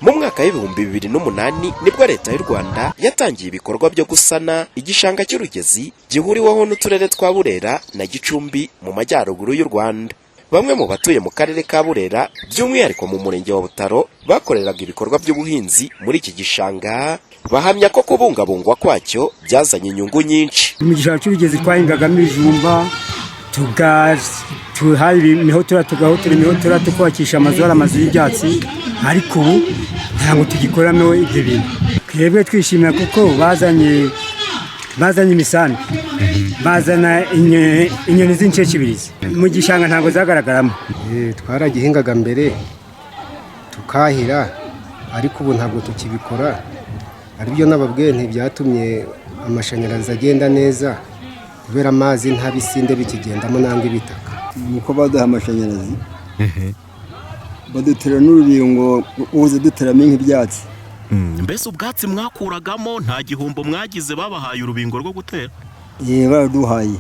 Mu mwaka w'ibihumbi 2008 nibwo leta y'u Rwanda yatangiye ibikorwa byo gusana igishanga cy'Urugezi gihuriweho n'uturere twa Burera na Gicumbi mu majyaruguru y'u Rwanda. Bamwe mu batuye mu karere ka Burera by'umwihariko mu murenge wa Butaro bakoreraga ibikorwa by'ubuhinzi muri iki gishanga, bahamya ko kubungabungwa kwacyo byazanye inyungu nyinshi. Mu gishanga cy'Urugezi twahingagamo ibijumba, tuhari imihotora, tugahotera imihotora, tukubakisha amazu y'ibyatsi, ariko ubu ntabwo tugikoramo ibyo bintu. Twebwe twishimira kuko bazanye imisambi, bazana inyoni z'incecibirizi. Mu gishanga ntabwo zagaragaramo. Twaragihingaga mbere tukahira, ariko ubu ntabwo tukibikora. Aribyo nababwiye ntibyatumye amashanyarazi agenda neza, kubera amazi nta bisinde bikigendamo nanga ibitaka. Nuko baduha amashanyarazi badutera n'urubingo ubuze duteramo nk'ibyatsi. Mbese ubwatsi mwakuragamo nta gihombo mwagize babahaye urubingo rwo gutera? Baraduhaye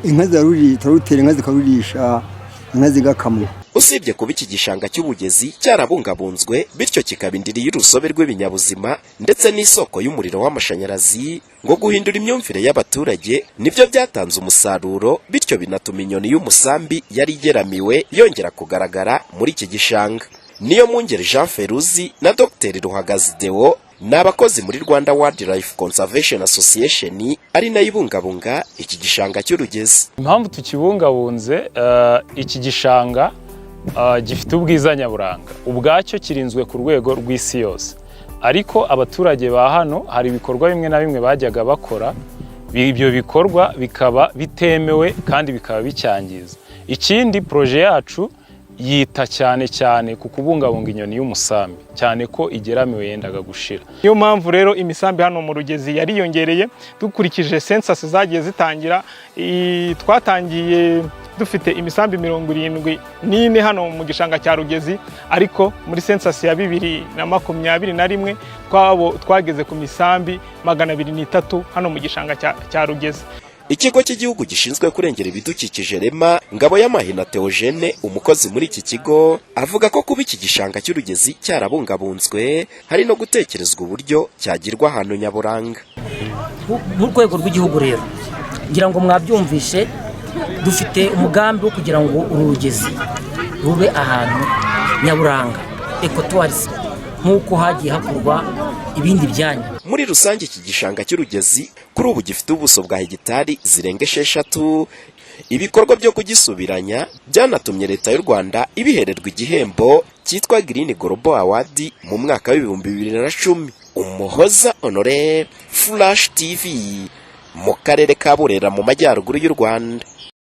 inka zarutera, inka zikarurisha, inka zigakamwa. Usibye kuba iki gishanga cy'Ubugezi cyarabungabunzwe bityo kikabindiriye urusobe rw'ibinyabuzima ndetse n'isoko y'umuriro w'amashanyarazi, ngo guhindura imyumvire y'abaturage nibyo byatanze umusaruro, bityo binatuma inyoni y'umusambi yari igeramiwe yongera kugaragara muri iki gishanga. Niyo Mungeri Jean Feruzi na Dr. Ruhagazi Deo n'abakozi muri Rwanda Wildlife Conservation Association ari nayo ibungabunga iki gishanga cy'Urugezi. Impamvu tukibungabunze, iki gishanga gifite ubwiza nyaburanga, ubwacyo kirinzwe ku rwego rw'isi yose, ariko abaturage ba hano hari ibikorwa bimwe na bimwe bajyaga bakora, ibyo bikorwa bikaba bitemewe kandi bikaba bicyangiza. Ikindi proje yacu yita cyane ku kubungabunga inyoni y'umusambi, cyane ko igeramiwe yendaga gushira. Niyo mpamvu rero imisambi hano mu Rugezi yariyongereye. Dukurikije census zagiye zitangira, twatangiye dufite imisambi 74 hano mu gishanga cya Rugezi, ariko muri census ya 2021 twageze ku misambi 203 hano mu gishanga cya Rugezi. Ikigo cy'igihugu gishinzwe kurengera ibidukikije Rema, Ngabo y'Amahina Theogene, umukozi muri iki kigo, avuga ko kuba iki gishanga cy'Urugezi cyarabungabunzwe hari no gutekerezwa uburyo cyagirwa ahantu nyaburanga. Mu rwego rw'igihugu rero ngira ngo mwabyumvishe, dufite umugambi wo kugira ngo Urugezi rube ahantu nyaburanga, ecotourism, nk'uko hagiye hakorwa ibindi byanya. Muri rusange iki gishanga cy'Urugezi kuri ubu gifite ubuso bwa hegitari zirenga 6. Ibikorwa byo kugisubiranya byanatumye leta y'u Rwanda ibihererwa igihembo cyitwa Green Global Award mu mwaka w'2010. Umuhoza Honore, Flash TV, mu karere ka Burera mu majyaruguru y'u Rwanda.